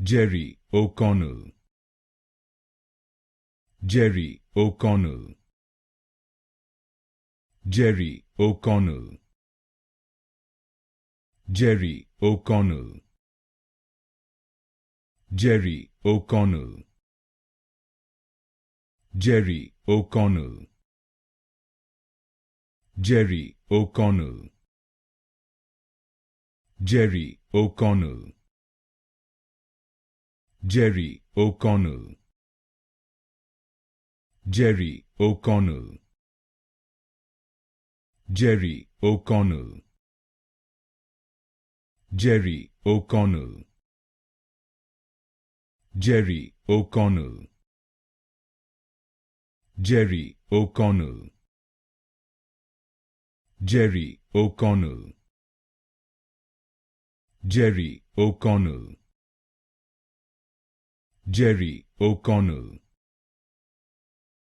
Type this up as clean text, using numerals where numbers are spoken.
Jerry O'Connell, Jerry O'Connell, Jerry O'Connell, Jerry O'Connell, Jerry O'Connell, Jerry O'Connell, Jerry O'Connell, Jerry O'Connell, Jerry O'Connell, Jerry O'Connell, Jerry O'Connell, Jerry O'Connell, Jerry O'Connell, Jerry O'Connell, Jerry O'Connell, Jerry O'Connell, Jerry O'Connell,